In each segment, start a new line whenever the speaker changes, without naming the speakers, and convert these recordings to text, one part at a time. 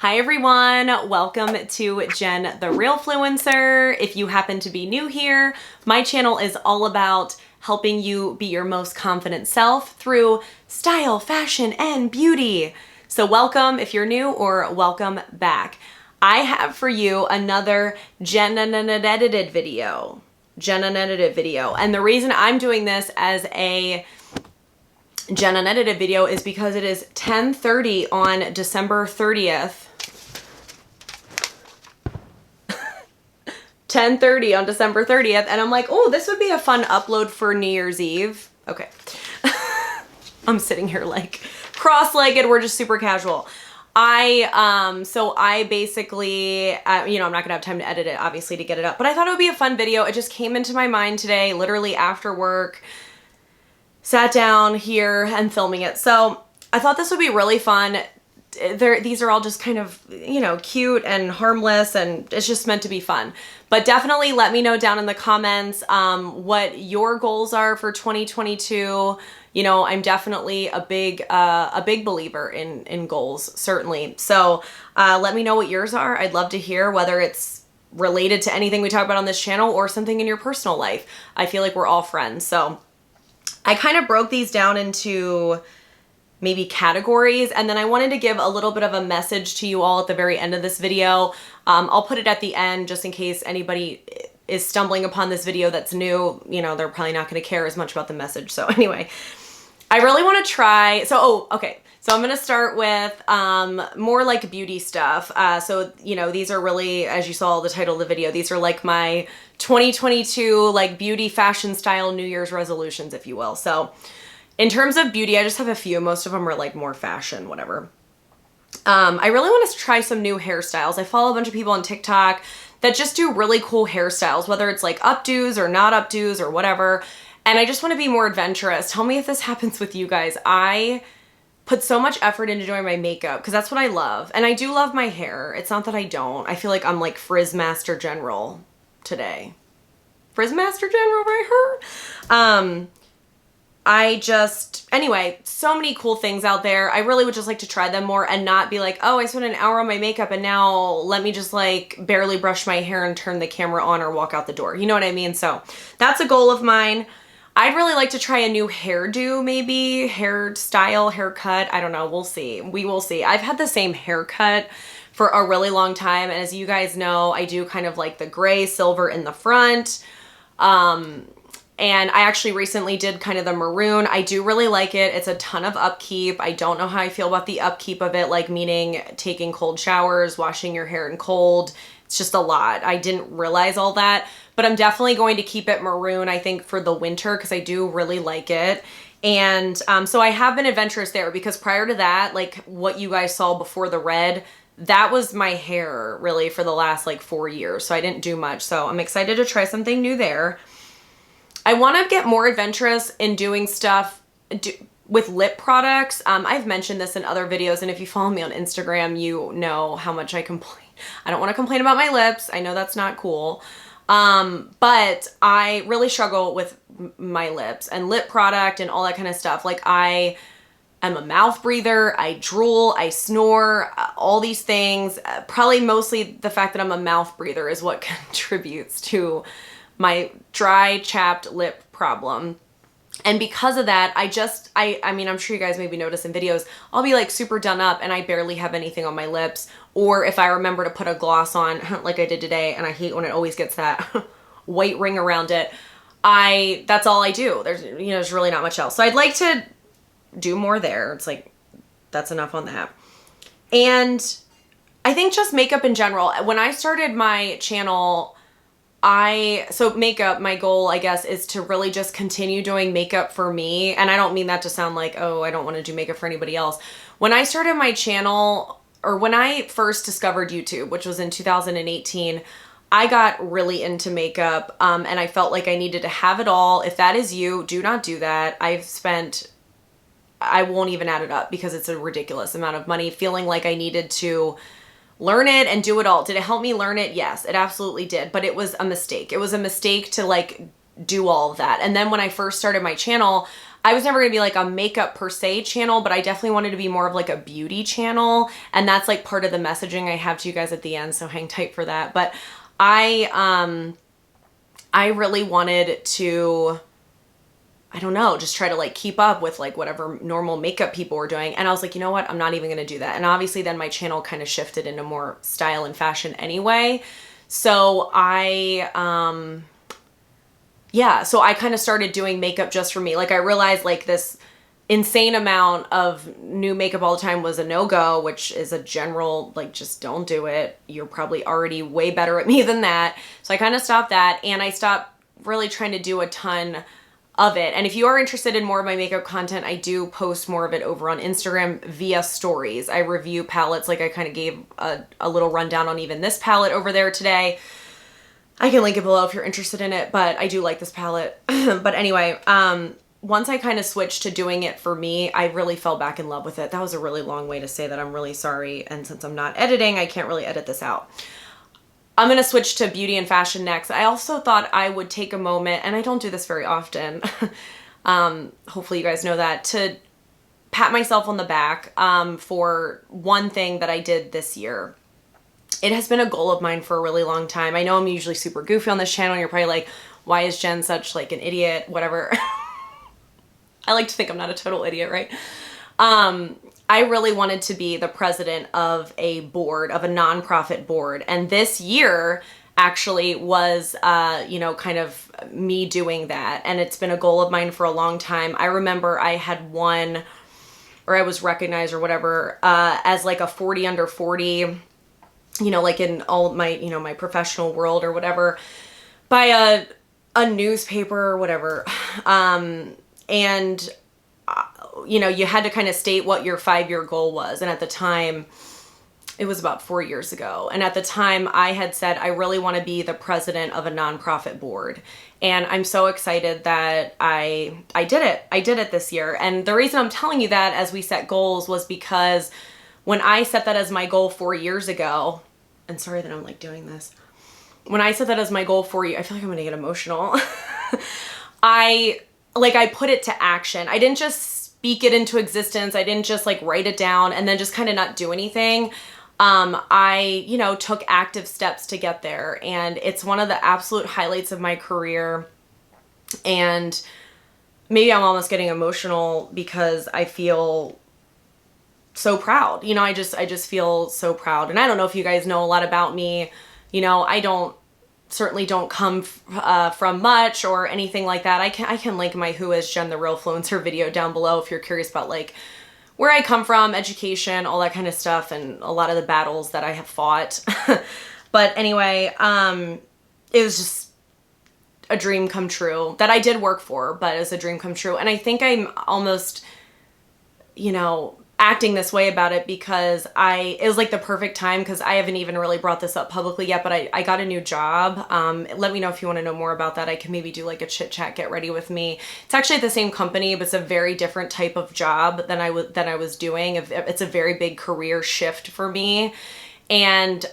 Hi everyone, welcome to Jen the Realfluencer. If you happen to be new here, my channel is all about helping you be your most confident self through style, fashion, and beauty. So welcome if you're new, or welcome back. I have for you another Jen Unedited video. And the reason I'm doing this as a Jen Unedited video is because it is 10:30 on December 30th. 10:30 on December 30th, and I'm like, oh, this would be a fun upload for New Year's Eve. Okay. I'm sitting here like cross-legged, we're just super casual. So I basically, I'm not gonna have time to edit it, obviously, to get it up, but I thought it would be a fun video. It just came into my mind today, literally after work, sat down here and filming it. So I thought this would be really fun. These are all just kind of, cute and harmless, and it's just meant to be fun. But definitely let me know down in the comments what your goals are for 2022. I'm definitely a big believer in goals, certainly. So let me know what yours are. I'd love to hear, whether it's related to anything we talk about on this channel or something in your personal life. I feel like we're all friends. So I kind of broke these down into maybe categories, and then I wanted to give a little bit of a message to you all at the very end of this video. I'll put it at the end just in case anybody is stumbling upon this video that's new. They're probably not going to care as much about the message. So anyway, I really want to try. So I'm going to start with more like beauty stuff. These are really, as you saw the title of the video, these are like my 2022 like beauty, fashion, style, New Year's resolutions, if you will. So in terms of beauty, I just have a few. Most of them are like more fashion, whatever. I really want to try some new hairstyles. I follow a bunch of people on TikTok that just do really cool hairstyles, whether it's like updos or not updos or whatever. And I just want to be more adventurous. Tell me if this happens with you guys. I put so much effort into doing my makeup because that's what I love. And I do love my hair. It's not that I don't. I feel like I'm like Frizz Master General today. Frizz Master General right here? Anyway, so many cool things out there. I really would just like to try them more and not be like, oh, I spent an hour on my makeup and now let me just like barely brush my hair and turn the camera on or walk out the door. You know what I mean? So that's a goal of mine. I'd really like to try a new hairdo, maybe hairstyle, haircut. I don't know. We'll see. We will see. I've had the same haircut for a really long time. And as you guys know, I do kind of like the gray silver in the front. And I actually recently did kind of the maroon. I do really like it. It's a ton of upkeep. I don't know how I feel about the upkeep of it, like meaning taking cold showers, washing your hair in cold. It's just a lot. I didn't realize all that, but I'm definitely going to keep it maroon, I think, for the winter because I do really like it. And so I have been adventurous there because prior to that, like what you guys saw before the red, that was my hair really for the last like 4 years. So I didn't do much. So I'm excited to try something new there. I want to get more adventurous in doing stuff with lip products. I've mentioned this in other videos, and if you follow me on Instagram, you know how much I complain. I don't want to complain about my lips. I know that's not cool. But I really struggle with my lips and lip product and all that kind of stuff. Like I am a mouth breather. I drool, I snore, all these things. Probably mostly the fact that I'm a mouth breather is what contributes to my dry, chapped lip problem. And because of that, I mean, I'm sure you guys maybe notice in videos, I'll be like super done up and I barely have anything on my lips. Or if I remember to put a gloss on like I did today, and I hate when it always gets that white ring around it, that's all I do. There's really not much else. So I'd like to do more there. It's like, that's enough on that. And I think just makeup in general. When I started my channel, makeup, my goal, I guess, is to really just continue doing makeup for me. And I don't mean that to sound like, oh, I don't want to do makeup for anybody else. When I started my channel, or when I first discovered YouTube, which was in 2018, I got really into makeup, and I felt like I needed to have it all. If that is you, do not do that. I won't even add it up because it's a ridiculous amount of money, feeling like I needed to learn it and do it all. Did it help me learn it? Yes, it absolutely did. But it was a mistake. It was a mistake to like do all of that. And then when I first started my channel, I was never gonna be like a makeup per se channel, but I definitely wanted to be more of like a beauty channel. And that's like part of the messaging I have to you guys at the end, so hang tight for that. But I really wanted to, I don't know, just try to like keep up with like whatever normal makeup people were doing. And I was like, you know what? I'm not even going to do that. And obviously then my channel kind of shifted into more style and fashion anyway. So yeah, so I kind of started doing makeup just for me. Like I realized like this insane amount of new makeup all the time was a no-go, which is a general, like, just don't do it. You're probably already way better at me than that. So I kind of stopped that, and I stopped really trying to do a ton of it. And if you are interested in more of my makeup content, I do post more of it over on Instagram via stories. I review palettes, like I kind of gave a little rundown on even this palette over there today. I can link it below if you're interested in it, but I do like this palette. But anyway, once I kind of switched to doing it for me, I really fell back in love with it. That was a really long way to say that I'm really sorry. And since I'm not editing, I can't really edit this out. I'm going to switch to beauty and fashion next. I also thought I would take a moment, and I don't do this very often. Hopefully you guys know that, to pat myself on the back for one thing that I did this year. It has been a goal of mine for a really long time. I know I'm usually super goofy on this channel. And you're probably like, why is Jen such like an idiot? Whatever. I like to think I'm not a total idiot, right? I really wanted to be the president of a board, of a nonprofit board. And this year actually was, you know, kind of me doing that. And it's been a goal of mine for a long time. I remember I had won, or I was recognized or whatever, as like a 40 under 40, you know, like in all my, you know, my professional world or whatever, by a newspaper or whatever. And, you know, you had to kind of state what your 5-year goal was. And at the time, it was about 4 years ago. And at the time I had said, I really want to be the president of a nonprofit board. And I'm so excited that I did it. I did it this year. And the reason I'm telling you that as we set goals was because when I set that as my goal 4 years ago, and sorry that I'm like doing this. When I set that as my goal 4 years, I feel like I'm going to get emotional. I put it to action. I didn't just speak it into existence. I didn't just like write it down and then just kind of not do anything. I, you know, took active steps to get there, and it's one of the absolute highlights of my career. And maybe I'm almost getting emotional because I feel so proud. You know, I just feel so proud. And I don't know if you guys know a lot about me. You know, I certainly don't come from much or anything like that. I can link my Who is Jen the Realfluencer video down below if you're curious about like where I come from, education, all that kind of stuff, and a lot of the battles that I have fought. But anyway, it was just a dream come true that I did work for, but it was a dream come true. And I think I'm almost, you know, acting this way about it because it was like the perfect time, because I haven't even really brought this up publicly yet, but I got a new job. Let me know if you want to know more about that. I can maybe do like a chit chat, get ready with me. It's actually at the same company, but it's a very different type of job than I was doing. It's a very big career shift for me. And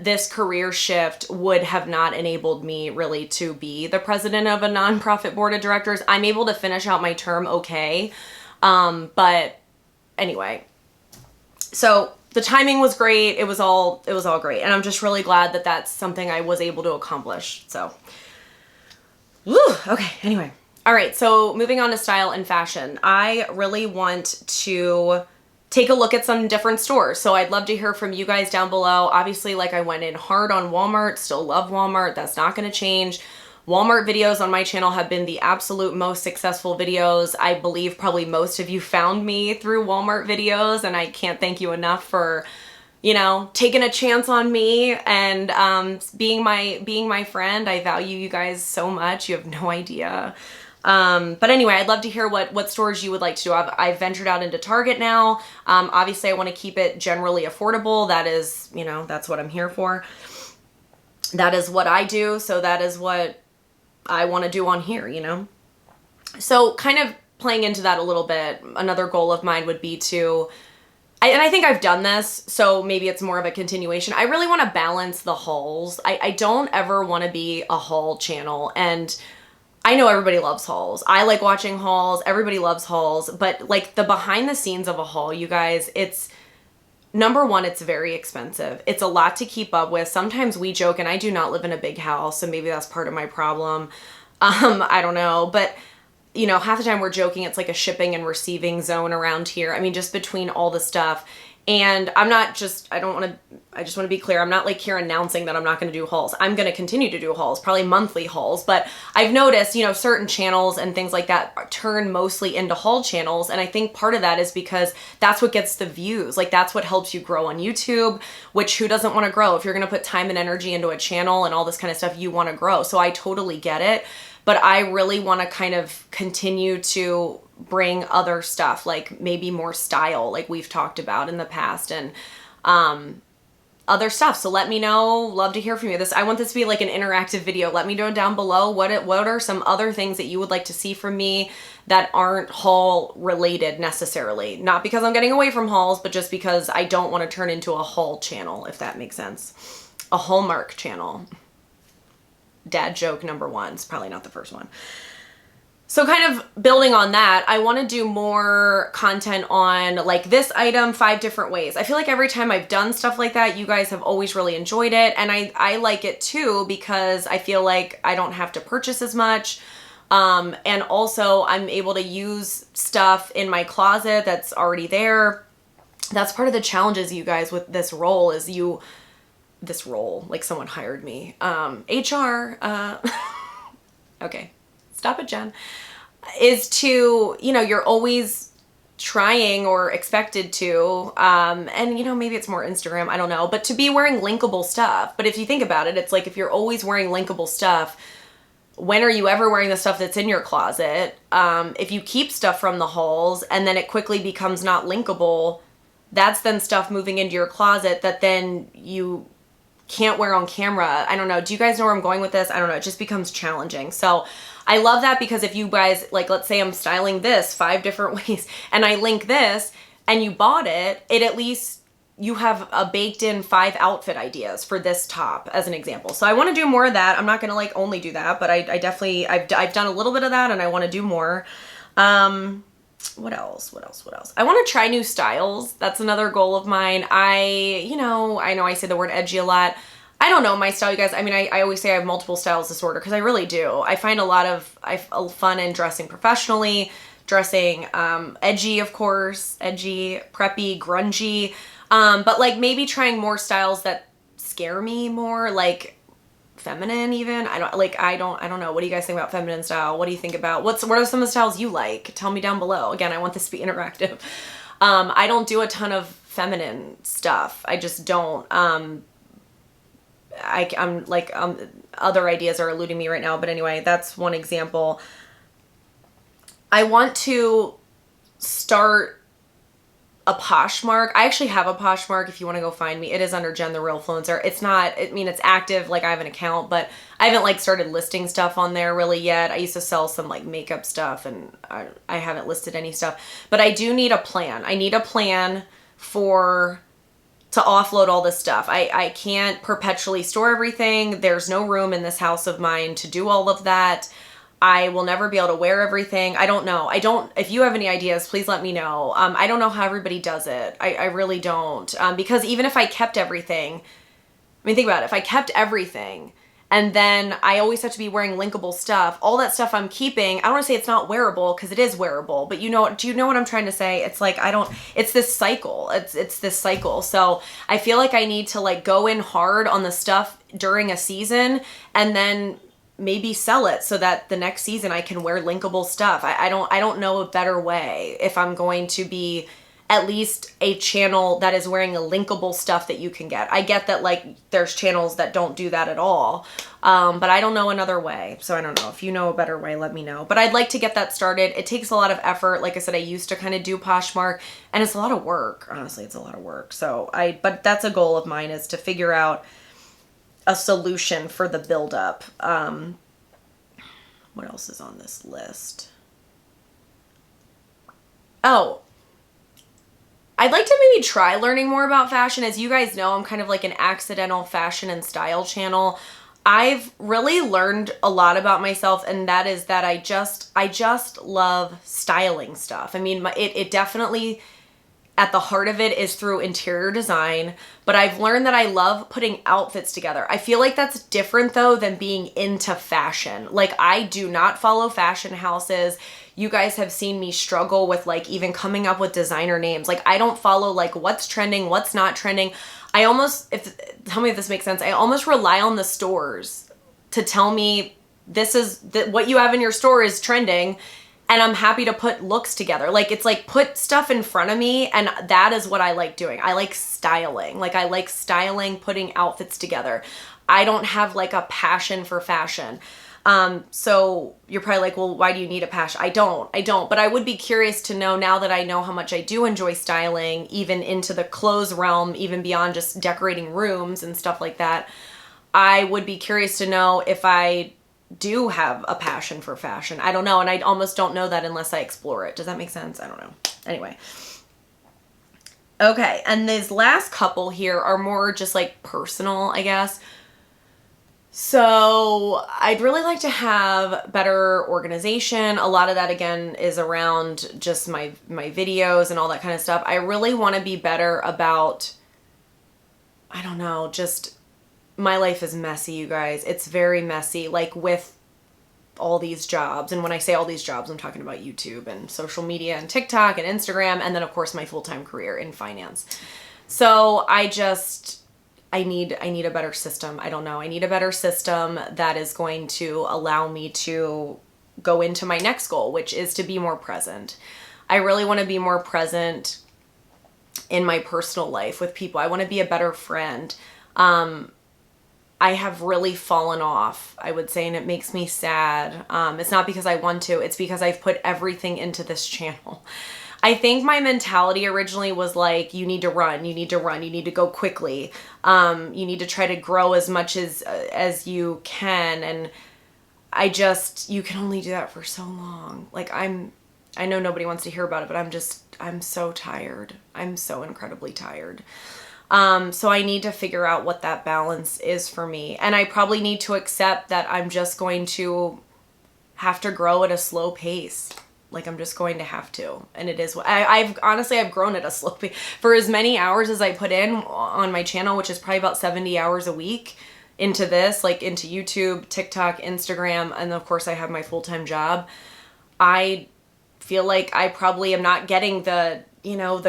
this career shift would have not enabled me really to be the president of a nonprofit board of directors. I'm able to finish out my term okay. But anyway, so the timing was great. It was all great. And I'm just really glad that that's something I was able to accomplish. So, woo, okay, anyway. All right, so moving on to style and fashion. I really want to take a look at some different stores. So I'd love to hear from you guys down below. Obviously, like, I went in hard on Walmart, still love Walmart. That's not gonna change. Walmart videos on my channel have been the absolute most successful videos. I believe probably most of you found me through Walmart videos, and I can't thank you enough for, you know, taking a chance on me and being my friend. I value you guys so much. You have no idea. But anyway, I'd love to hear what stores you would like to do. I've ventured out into Target now. Obviously I want to keep it generally affordable. That is, you know, that's what I'm here for. That is what I do. So that is what I want to do on here, you know? So kind of playing into that a little bit, another goal of mine would be to, and I think I've done this, so maybe it's more of a continuation. I really want to balance the hauls. I don't ever want to be a haul channel. And I know everybody loves hauls. I like watching hauls. Everybody loves hauls. But like the behind the scenes of a haul, you guys, it's number one, it's very expensive. It's a lot to keep up with. Sometimes we joke, and I do not live in a big house, so maybe that's part of my problem. I don't know. But you know, half the time we're joking, it's like a shipping and receiving zone around here. I mean, just between all the stuff. And I just want to be clear. I'm not like here announcing that I'm not going to do hauls. I'm going to continue to do hauls, probably monthly hauls. But I've noticed, you know, certain channels and things like that turn mostly into haul channels. And I think part of that is because that's what gets the views. Like that's what helps you grow on YouTube, which who doesn't want to grow? If you're going to put time and energy into a channel and all this kind of stuff, you want to grow. So I totally get it. But I really want to kind of continue to bring other stuff, like maybe more style, like we've talked about in the past, and other stuff. So let me know. Love to hear from you. I want this to be like an interactive video. Let me know down below what are some other things that you would like to see from me that aren't haul related necessarily. Not because I'm getting away from hauls, but just because I don't want to turn into a haul channel, if that makes sense. A Hallmark channel. Dad joke number one. It's probably not the first one. So kind of building on that, I want to do more content on like this item 5 different ways. I feel like every time I've done stuff like that, you guys have always really enjoyed it. And I like it too, because I feel like I don't have to purchase as much. And also I'm able to use stuff in my closet that's already there. That's part of the challenges, you guys, with this role is this role, like someone hired me. HR, okay. Stop it, Jen, is to, you know, you're always trying or expected to, and you know, maybe it's more Instagram, I don't know, but to be wearing linkable stuff. But if you think about it, it's like if you're always wearing linkable stuff, when are you ever wearing the stuff that's in your closet? If you keep stuff from the hauls and then it quickly becomes not linkable, that's then stuff moving into your closet that then you can't wear on camera. I don't know. Do you guys know where I'm going with this? I don't know. It just becomes challenging. So I love that, because if you guys, like, let's say I'm styling this 5 different ways and I link this and you bought it, at least you have a baked in 5 outfit ideas for this top as an example. So I want to do more of that. I'm not going to like only do that, but I definitely, I've done a little bit of that and I want to do more. What else? I want to try new styles. That's another goal of mine. I know I say the word edgy a lot. I don't know my style, you guys. I mean, I always say I have multiple styles disorder, because I really do. I find a lot of fun in dressing professionally, dressing edgy, of course, edgy, preppy, grungy, but like maybe trying more styles that scare me more, like feminine even. I don't know. What do you guys think about feminine style? What do you think about what are some of the styles you like? Tell me down below. Again, I want this to be interactive. I don't do a ton of feminine stuff. I just don't. I'm like, other ideas are eluding me right now, but anyway, that's one example. I want to start a Poshmark. I actually have a Poshmark if you want to go find me. It is under Jen the Realfluencer. It's not, I mean, it's active, like I have an account, but I haven't like started listing stuff on there really yet. I used to sell some like makeup stuff, and I haven't listed any stuff, but I do need a plan. I need a plan to offload all this stuff. I can't perpetually store everything. There's no room in this house of mine to do all of that. I will never be able to wear everything. I don't know. If you have any ideas, please let me know. I don't know how everybody does it. I really don't. Because even if I kept everything, I mean, think about it. If I kept everything and then I always have to be wearing linkable stuff, all that stuff I'm keeping, I don't want to say it's not wearable, because it is wearable, but do you know what I'm trying to say? It's like, it's this cycle. It's this cycle. So I feel like I need to like go in hard on the stuff during a season and then maybe sell it so that the next season I can wear linkable stuff. I don't know a better way if I'm going to be at least a channel that is wearing a linkable stuff that you can get. I get that like there's channels that don't do that at all, but I don't know another way. So I don't know. If you know a better way, let me know. But I'd like to get that started. It takes a lot of effort. Like I said, I used to kind of do Poshmark, and it's a lot of work. Honestly, it's a lot of work. So but that's a goal of mine, is to figure out a solution for the buildup. What else is on this list? Oh, I'd like to maybe try learning more about fashion. As you guys know, I'm kind of like an accidental fashion and style channel. I've really learned a lot about myself, and that is that I just love styling stuff. I mean, it definitely, at the heart of it, is through interior design, but I've learned that I love putting outfits together. I feel like that's different though than being into fashion. Like, I do not follow fashion houses. You guys have seen me struggle with like even coming up with designer names. Like, I don't follow like what's trending, what's not trending. I almost, tell me if this makes sense, I almost rely on the stores to tell me this is what you have in your store is trending, and I'm happy to put looks together. Like, it's like, put stuff in front of me, and that is what I like doing. I like styling. Like, I like styling, putting outfits together. I don't have like a passion for fashion. So you're probably like, well, why do you need a passion? I don't, but I would be curious to know, now that I know how much I do enjoy styling, even into the clothes realm, even beyond just decorating rooms and stuff like that. I would be curious to know if I do have a passion for fashion. I don't know. And I almost don't know that unless I explore it. Does that make sense? I don't know. Anyway. Okay. And these last couple here are more just like personal, I guess. So I'd really like to have better organization. A lot of that, again, is around just my videos and all that kind of stuff. I really want to be better about, I don't know, just, my life is messy, you guys. It's very messy, like with all these jobs. And when I say all these jobs, I'm talking about YouTube and social media and TikTok and Instagram. And then of course my full-time career in finance. So I need a better system. I don't know. I need a better system that is going to allow me to go into my next goal, which is to be more present. I really want to be more present in my personal life with people. I want to be a better friend. I have really fallen off, I would say, and it makes me sad. It's not because I want to, it's because I've put everything into this channel. I think my mentality originally was like, you need to run, you need to run, you need to go quickly. You need to try to grow as much as you can. And you can only do that for so long. Like, I know nobody wants to hear about it, but I'm so tired. I'm so incredibly tired. So I need to figure out what that balance is for me. And I probably need to accept that I'm just going to have to grow at a slow pace. Like, I'm just going to have to. And it is what I've grown at a slow pace. For as many hours as I put in on my channel, which is probably about 70 hours a week into this, like into YouTube, TikTok, Instagram, and of course I have my full-time job. I feel like I probably am not getting the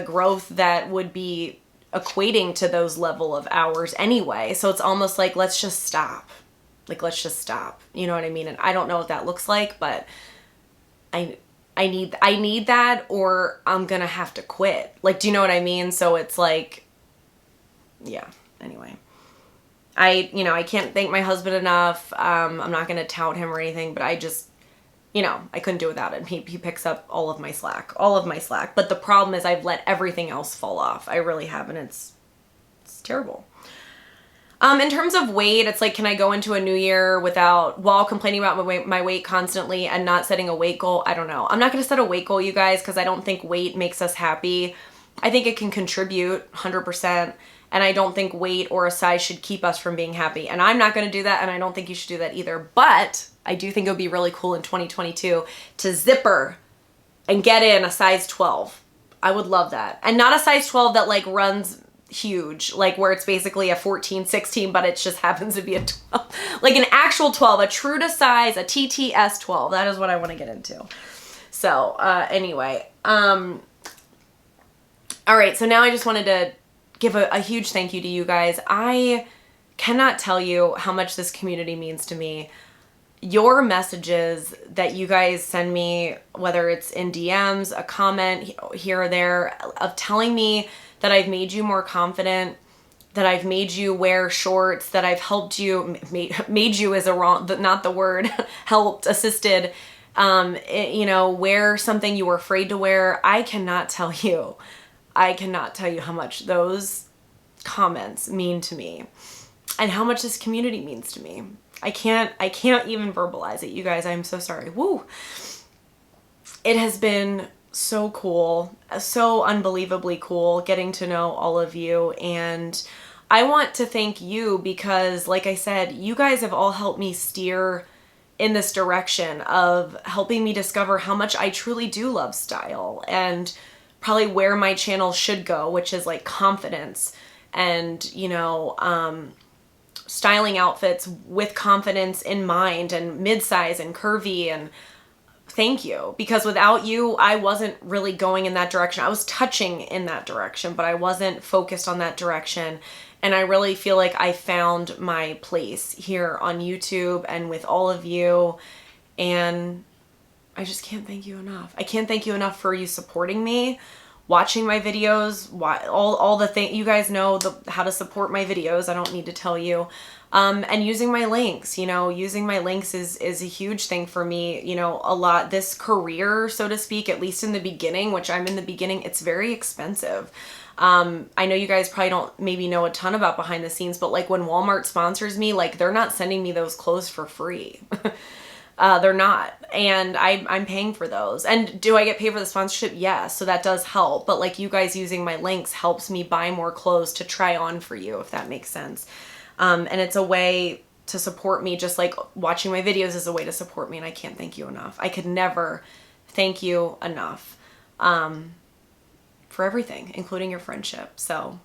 growth that would be equating to those level of hours anyway. So it's almost like, let's just stop. Like, let's just stop. You know what I mean? And I don't know what that looks like, but I need that, or I'm gonna have to quit. Like, do you know what I mean? So it's like, yeah, anyway. I can't thank my husband enough. I'm not gonna tout him or anything, but I just, I couldn't do without it. He picks up all of my slack. But the problem is I've let everything else fall off. I really have, and it's terrible. In terms of weight, it's like, can I go into a new year while complaining about my weight constantly and not setting a weight goal? I don't know. I'm not going to set a weight goal, you guys, because I don't think weight makes us happy. I think it can contribute 100%. And I don't think weight or a size should keep us from being happy. And I'm not going to do that, and I don't think you should do that either. But I do think it would be really cool in 2022 to zipper and get in a size 12. I would love that. And not a size 12 that like runs huge, like where it's basically a 14, 16, but it just happens to be a 12. Like an actual 12, a true to size, a TTS 12. That is what I want to get into. So anyway. All right, so now I just wanted to give a huge thank you to you guys. I cannot tell you how much this community means to me. Your messages that you guys send me, whether it's in DMs, a comment here or there, of telling me that I've made you more confident, that I've made you wear shorts, that I've helped you, made you is not the word, helped, assisted, wear something you were afraid to wear. I cannot tell you how much those comments mean to me and how much this community means to me. I can't even verbalize it, you guys. I'm so sorry. Woo. It has been so cool, so unbelievably cool getting to know all of you. And I want to thank you because, like I said, you guys have all helped me steer in this direction of helping me discover how much I truly do love style and probably where my channel should go, which is like confidence and, you know, styling outfits with confidence in mind and mid-size and curvy. And thank you, because without you, I wasn't really going in that direction. I was touching in that direction, but I wasn't focused on that direction. And I really feel like I found my place here on YouTube and with all of you. And I just can't thank you enough. I can't thank you enough for you supporting me, watching my videos, all the things. You guys know how to support my videos. I don't need to tell you. And using my links, you know, using my links is a huge thing for me. You know, a lot, this career, so to speak, at least in the beginning, which I'm in the beginning, it's very expensive. I know you guys probably don't maybe know a ton about behind the scenes, but like when Walmart sponsors me, like they're not sending me those clothes for free. They're not. And I'm paying for those. And do I get paid for the sponsorship? Yes. So that does help. But like you guys using my links helps me buy more clothes to try on for you, if that makes sense. And it's a way to support me, just like watching my videos is a way to support me. And I can't thank you enough. I could never thank you enough. For everything, including your friendship. So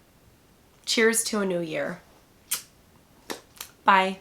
cheers to a new year. Bye.